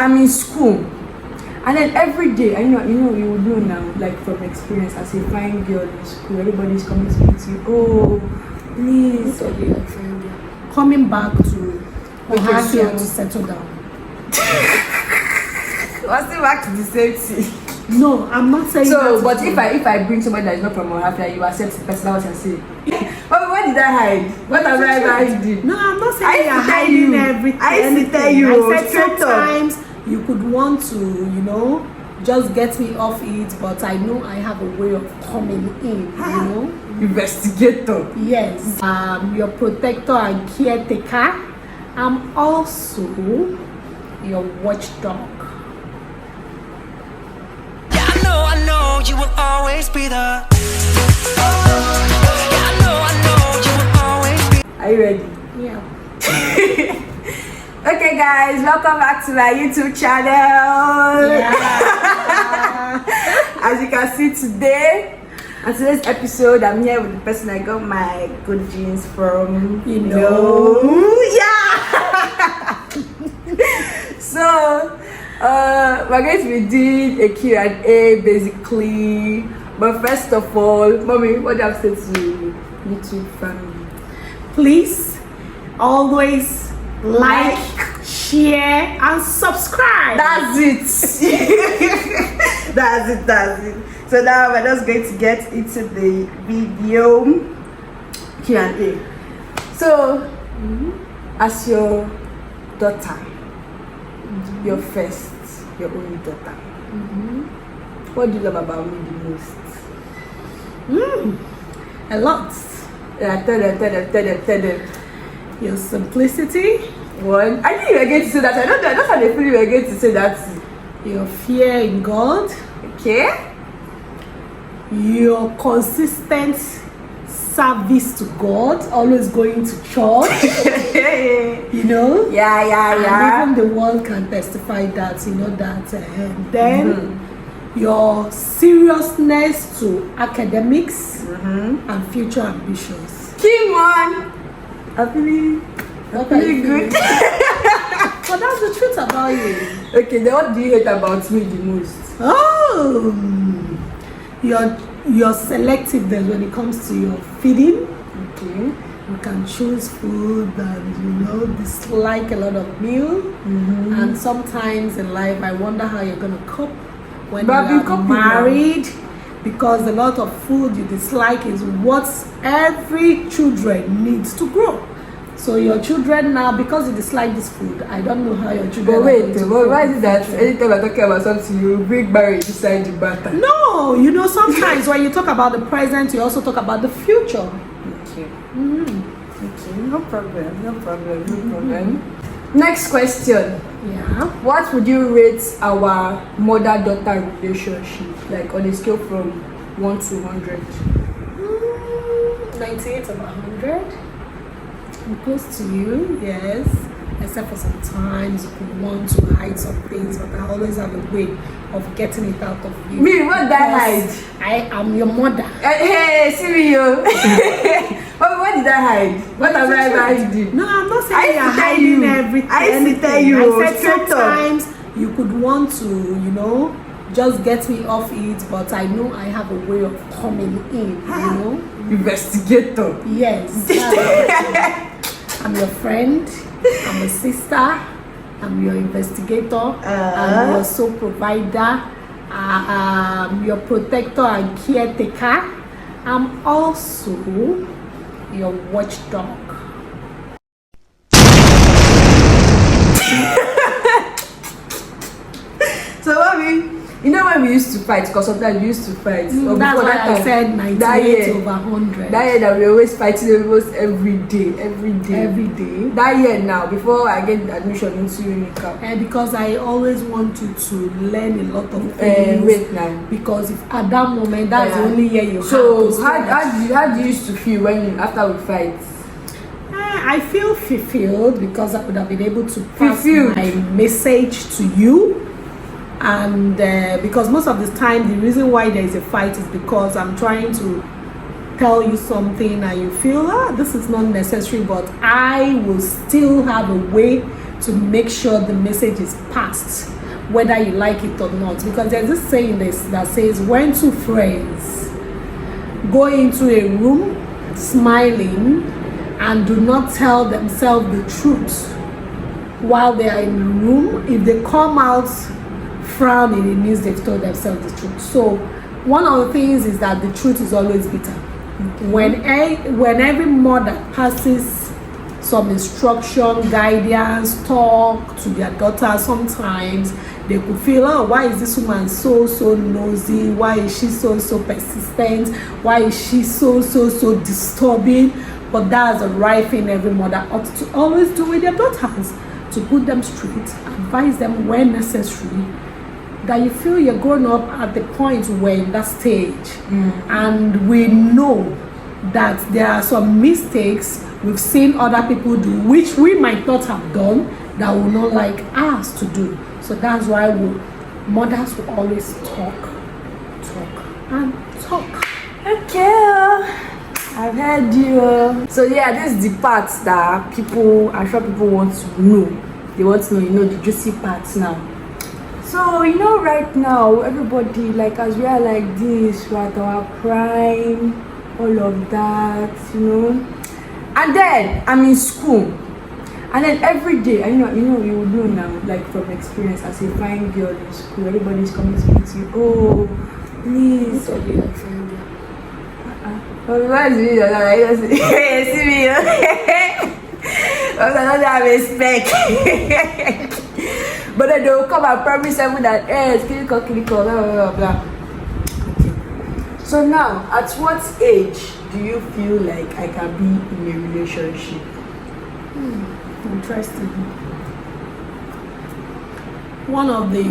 I'm in school, and then every day, you would know now, like from experience, as a fine girl in school, everybody's coming to meet you. Oh, please, coming back to have so to settle down. We're still back to the same thing. No, I'm not saying So, that. but if I bring somebody that is not from Ohafia, you accept the person that was saying. But what did I hide? What have I hiding? No, I'm not saying you're tell hiding you. everything. I used to tell you. I said straight up. sometimes you could want to, just get me off it, but I know I have a way of coming in, Investigator. Yes. Your protector and caretaker. I'm also your watchdog. I know you will always be the. I know you will always be. Are you ready? Yeah. Okay, guys, welcome back to my YouTube channel. Yeah. As you can see today, on today's episode, I'm here with the person I got my good genes from. Yeah. So, we're going to be doing a Q&A basically. But first of all, Mommy, what do you have to say to YouTube family? Please always like, share, and subscribe. That's it. That's it. So now we're just going to get into the video Q&A. So, as your daughter, your first, your only daughter, what do you love about me the most? A lot. Yeah, tell them. Your simplicity, One. I knew you were going to say that. I don't have the feeling you were going to say that. your fear in God, Okay? your consistent service to God, always going to church, Yeah. And even the world can testify that, that. And then your seriousness to academics and future ambitions. Come on. I'm feeling good. But that's the truth about you. Okay, then what do you hate about me the most? Oh, your selectiveness when it comes to your feeding. Okay. You can choose food and dislike a lot of meal. And sometimes in life I wonder how you're gonna cope when you are married, because a lot of food you dislike is what every children needs to grow. So your children now, because you dislike this food, I don't know how your children. But wait, why is it that anytime we're talking about something, you bring marriage inside the matter? No, sometimes when you talk about the present, you also talk about the future. Okay. Okay, no problem. Next question. Yeah. What would you rate our mother-daughter relationship, like on a scale from 1 to 100? 98 over 100. I'm close to you, yes. Except for sometimes you could want to hide some things, but I always have a way of getting it out of you. Me, what did I hide? I am your mother. Hey, see me, yo. What did I hide? What have I hiding? No, I'm not saying you're hiding everything. I used to tell you. I said sometimes you could want to, just get me off it, but I know I have a way of coming in, Investigator. Yes. I'm your friend, I'm a sister, I'm your investigator, I'm your sole provider, I'm your protector and caretaker. I'm also your watchdog. So, mommy, when we used to fight, because sometimes we used to fight. That's why I said 98 over 100. That year that we always fighting almost every day. That year now, before I get admission into Unical. Because I always want you to learn a lot of things. Wait now. Because if at that moment, that's the only year you so have. So how do you used to feel after we fight? I feel fulfilled because I would have been able to pass my message to you. And because most of the time the reason why there is a fight is because I'm trying to tell you something and you feel this is not necessary, but I will still have a way to make sure the message is passed, whether you like it or not. Because there's this saying that says, when two friends go into a room smiling and do not tell themselves the truth while they are in the room, if they come out frowning, it means they've told themselves the truth. So one of the things is that the truth is always bitter. When every mother passes some instruction, guidance, talk to their daughter, sometimes they could feel, oh, why is this woman so nosy? Why is she so persistent? Why is she so disturbing? But that's the right thing every mother ought to always do with their daughters, to put them straight, advise them when necessary, that you feel you're grown up at the point where in that stage. And we know that there are some mistakes we've seen other people do, which we might not have done, that will not like us to do. So that's why mothers will always talk. Okay, I've heard you. So yeah, this is the parts that people, I'm sure people want to know. They want to know, the juicy parts now. So right now, everybody, like, as we are like this, we're at our prime, all of that, And then I'm in school, and then every day, you will know now, like from experience, as a fine girl in school, everybody's coming to meet you. Oh, please. See me. I don't have respect. But then they will come and promise everyone that, it's clinical, blah, blah, blah. Okay. So now, at what age do you feel like I can be in a relationship? Interesting. One of the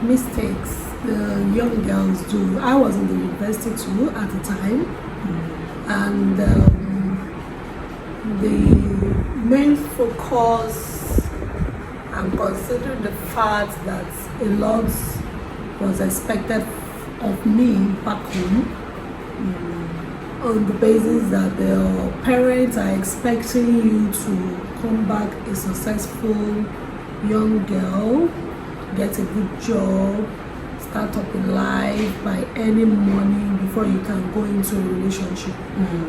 mistakes the young girls do, I was in the university too at the time, and the main focus, and considering the fact that a lot was expected of me back home, on the basis that the parents are expecting you to come back a successful young girl, get a good job, start up in life by earning money before you can go into a relationship.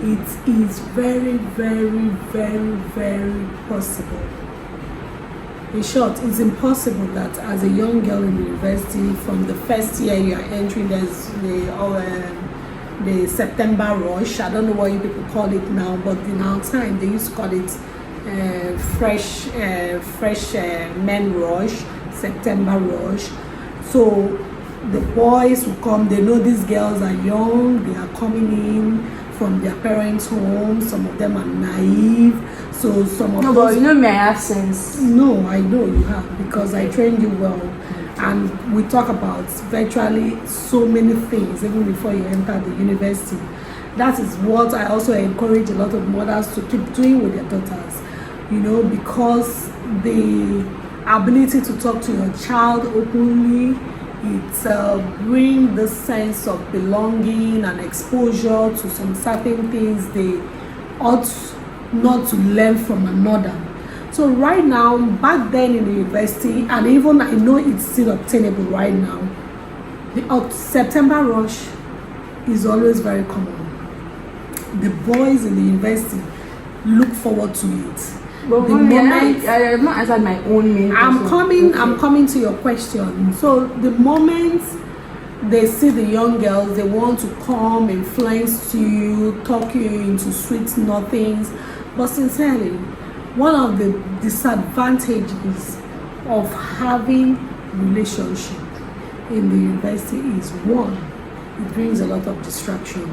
It is very, very, very, very possible. In short, it's impossible that as a young girl in the university, from the first year you are entering, there's the September rush. I don't know what you people call it now, but in our time they used to call it fresh men rush, September rush. So the boys will come, they know these girls are young, they are coming in from their parents' home, some of them are naive, so some of but me, I have sense. No, I know you have, because I trained you well. And we talk about virtually so many things even before you enter the university. That is what I also encourage a lot of mothers to keep doing with their daughters, because the ability to talk to your child openly, it brings the sense of belonging and exposure to some certain things they ought not to learn from another. So right now, back then in the university, and even I know it's still obtainable right now, the September rush is always very common. The boys in the university look forward to it. But the moment I have not answered my own main question. I'm coming to your question. So the moment they see the young girls, they want to come, influence you, talk you into sweet nothings. But sincerely, one of the disadvantages of having relationship in the university is, one, it brings a lot of distraction.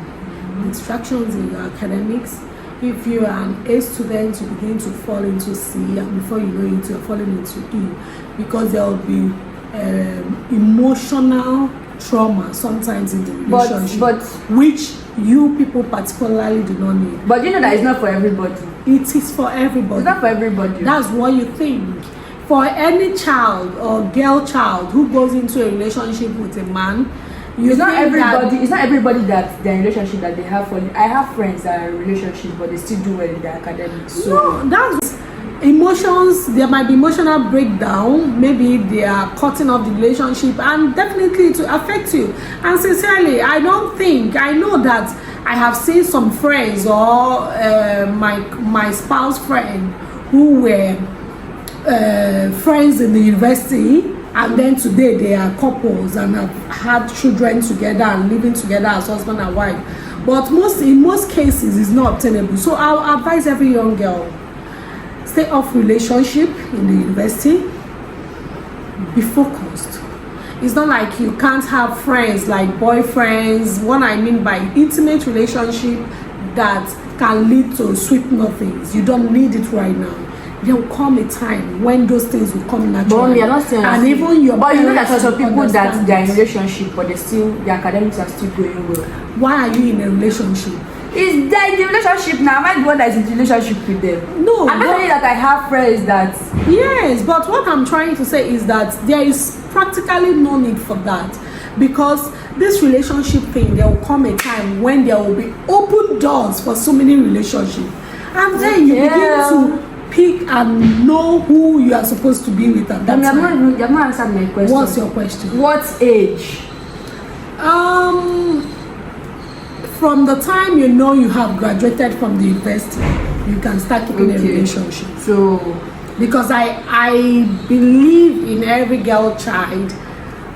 Distractions in your academics. If you are an A student, you begin to fall into C, and before you know it, you're falling into E, because there will be emotional trauma sometimes in the relationship, but which you people particularly do not need. But that it's not for everybody. It is for everybody. It's not for everybody. That's what you think. For any child or girl child who goes into a relationship with a man, it's not everybody that their relationship that they have for. I have friends that are in relationships, but they still do well in their academics. So no, that's emotions, there might be emotional breakdown, maybe they are cutting off the relationship, and definitely to affect you. And sincerely, I know that I have seen some friends or my spouse friend who were friends in the university, and then today they are couples and have had children together and living together as husband and wife. But in most cases it's not obtainable. So I'll advise every young girl, stay off relationship in the university, be focused. It's not like you can't have friends like boyfriends. What I mean by intimate relationship that can lead to sweet nothings, you don't need it right now. There will come a time when those things will come naturally. And even your but you know that some people that they are in a relationship but their academics are still going well. Why are you in a relationship? Is there in a relationship now? Am I the one that is in a relationship with them? No. I'm not saying that I have friends that. Yes, but what I'm trying to say is that there is practically no need for that, because this relationship thing, there will come a time when there will be open doors for so many relationships, and then you begin to pick and know who you are supposed to be with at that time. You have not answered my question. What's your question? What age? From the time you know you have graduated from the university, you can start keeping a relationship. So, because I believe in every girl child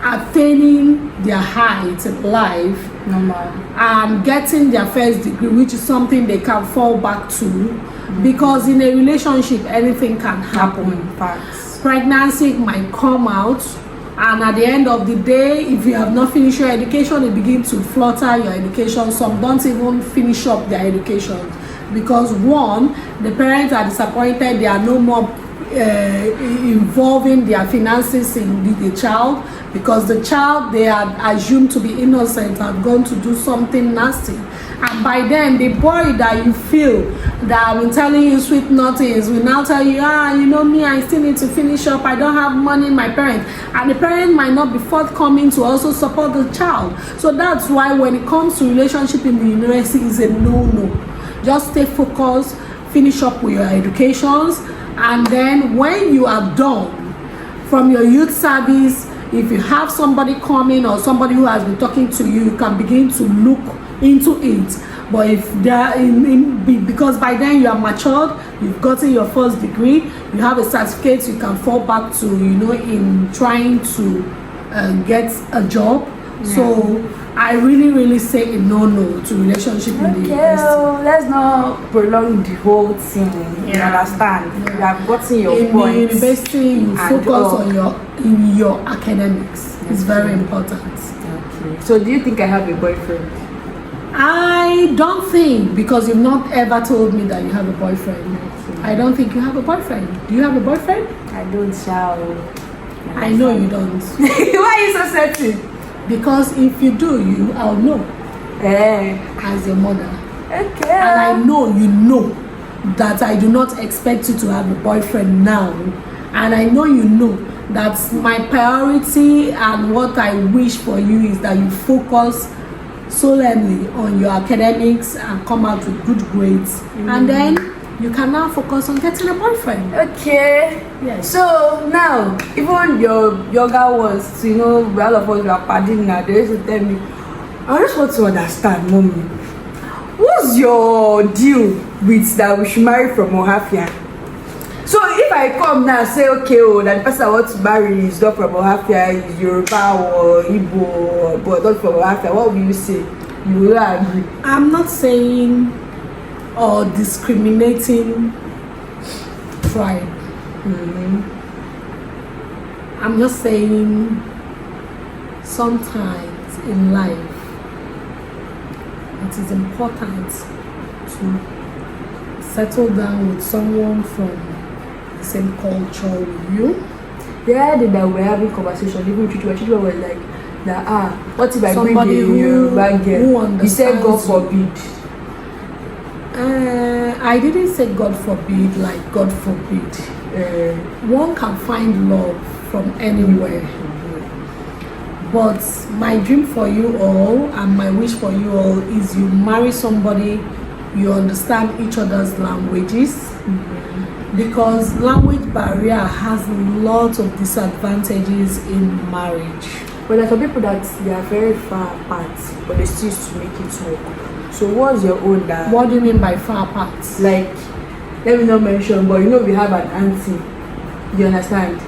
attaining their heights in life, and getting their first degree, which is something they can fall back to. Because in a relationship, anything can happen. Facts. Pregnancy might come out, and at the end of the day, if you have not finished your education, it begins to flutter your education. Some don't even finish up their education because one, the parents are disappointed. They are no more involving their finances in the child, because the child they are assumed to be innocent and gone to do something nasty. And by then, the boy that you feel that I've been telling you sweet nothings will now tell you, you know me, I still need to finish up, I don't have money, my parents. And the parent might not be forthcoming to also support the child. So that's why when it comes to relationship in the university, is a no-no. Just stay focused, finish up with your educations, and then when you are done from your youth service, if you have somebody coming or somebody who has been talking to you, you can begin to look into it. But if they are because by then you are matured, you've gotten your first degree, you have a certificate, you can fall back to, in trying to get a job. So I really say a no to relationship in the university. Let's not prolong the whole thing. You understand? You have gotten your in point. In the university, you focus on your academics. It's very important. Okay. So do you think I have a boyfriend? I don't think, because you've not ever told me that you have a boyfriend. I don't think you have a boyfriend. Do you have a boyfriend? I don't, shall. I know you don't. Why are you so certain? Because if you do, I'll know. As your mother. Okay. And I know you know that I do not expect you to have a boyfriend now. And I know you know that my priority and what I wish for you is that you focus solemnly on your academics and come out with good grades. And then you can now focus on getting a boyfriend. Okay. Yes. So now, even your younger ones, all of us are partying now, they used to tell me, I just want to understand, mommy, what's your deal with that we should marry from Ohafia? So if I come now and say, okay, that the person I want to marry is not from Ohafia, is Yoruba or Igbo, but not from Ohafia, what will you say? You will agree? I'm not saying or discriminating tribe. I'm just saying sometimes in life it is important to settle down with someone from the same culture with you. The other day that we're having conversation, even with children were like, what if I bring a Yoruba girl? You said God forbid. I didn't say God forbid, like God forbid. One can find love from anywhere. But my dream for you all and my wish for you all is you marry somebody, you understand each other's languages, Because language barrier has lots of disadvantages in marriage. But there are some people that they are very far apart, but they still used to make it work. So what's your own that? What do you mean by far apart? Like, let me not mention, but you know we have an auntie, you understand,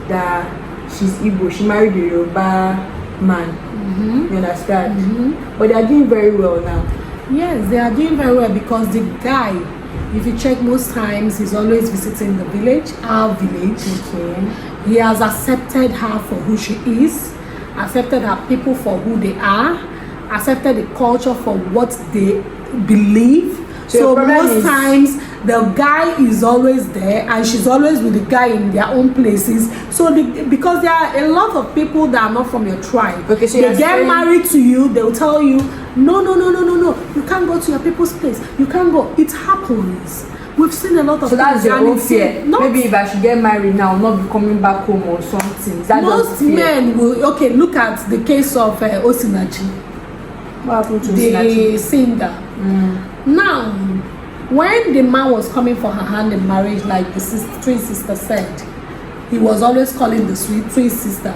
that she's Igbo, she married a Yoruba man, you understand, but they are doing very well now. Yes, they are doing very well because the guy, if you check most times, he's always visiting the village, our village. Okay. He has accepted her for who she is, accepted her people for who they are, accepted the culture for what they believe. So most times the guy is always there and she's always with the guy in their own places. So because there are a lot of people that are not from your tribe, okay, so they get married to you, they'll tell you, no, you can't go to your people's place, you can't go. It happens. We've seen a lot of. So that's your own fear. Maybe if I should get married now, I'll not be coming back home or something. Is that most men will. Okay, look at the case of Osinachi. What happened to the singer? Now, when the man was coming for her hand in marriage, like the twin sister said, he was always calling the sweet twin sister.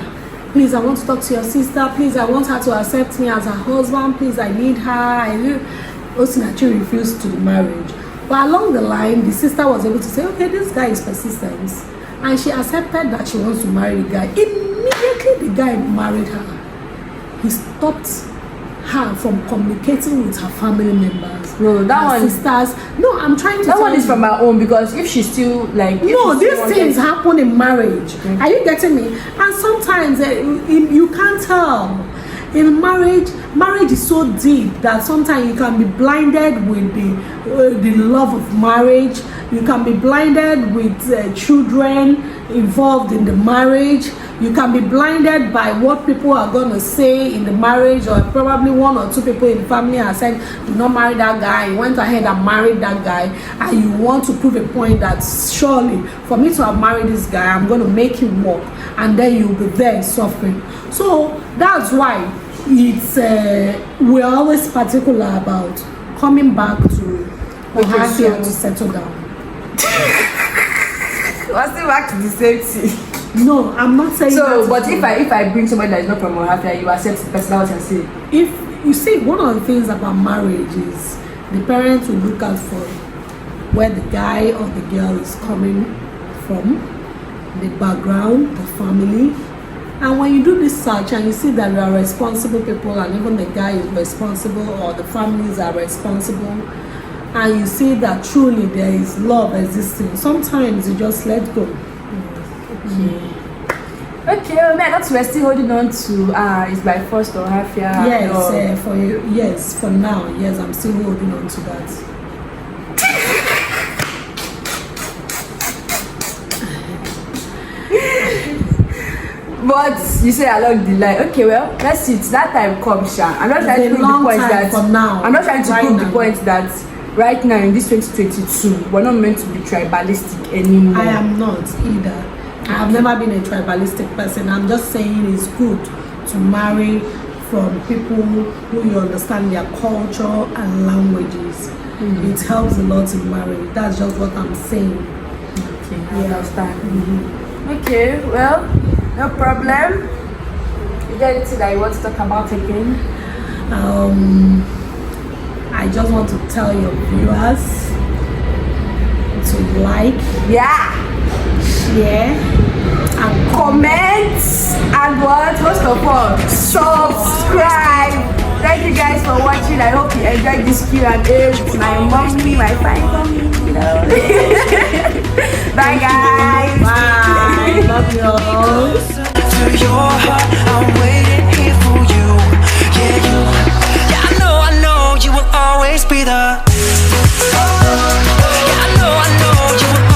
Please, I want to talk to your sister. Please, I want her to accept me as her husband. Please, I need her. Osinachi refused to the marriage. But along the line, the sister was able to say, okay, this guy is persistent. And she accepted that she wants to marry the guy. Immediately, the guy married her. He stopped her from communicating with her family members. No, that one sisters. No, I'm trying to. That one is from her own, because if she's still like. No, these things happen in marriage. Are you getting me? And sometimes you can't tell. In marriage is so deep that sometimes you can be blinded with the love of marriage. You can be blinded with children involved in the marriage. You can be blinded by what people are going to say in the marriage, or probably one or two people in the family are saying, do not marry that guy. You went ahead and married that guy, and you want to prove a point that surely for me to have married this guy, I'm going to make him work, and then you'll be there suffering. So that's why it's we're always particular about coming back to Ohafia to settle down. We're still back to the same thing. No, I'm not saying so, that. But if I bring somebody that is not from Ohafia, you accept the person out and say. If you see, one of the things about marriage is the parents will look out for where the guy or the girl is coming from, the background, the family. And when you do this search and you see that there are responsible people, and even the guy is responsible or the families are responsible, and you see that truly there is love existing, sometimes you just let go. Okay, well, man, that's we're still holding on to it's by first or half year. Yes, for you, yes, for now, yes, I'm still holding on to that. But you say along the line, okay, well, let's see. It's that time comes, Sha. I'm not trying to prove the point that for now. I'm not trying to prove the point that right now in this 2022 we're not meant to be tribalistic anymore. I am not either. I have never been a tribalistic person. I'm just saying it's good to marry from people who you understand their culture and languages. It helps a lot in marriage. That's just what I'm saying. Okay, I understand. Okay, well, no problem. Is there anything that you want to talk about again? I just want to tell your viewers to like, share, and comment, and what? Most of all, subscribe. Thank you guys for watching. I hope you enjoyed this Q&A with my mommy, my fine mommy. You know. Bye guys. Bye. Love you all. To your heart, I'm waiting here for you. Yeah, I know you will always be the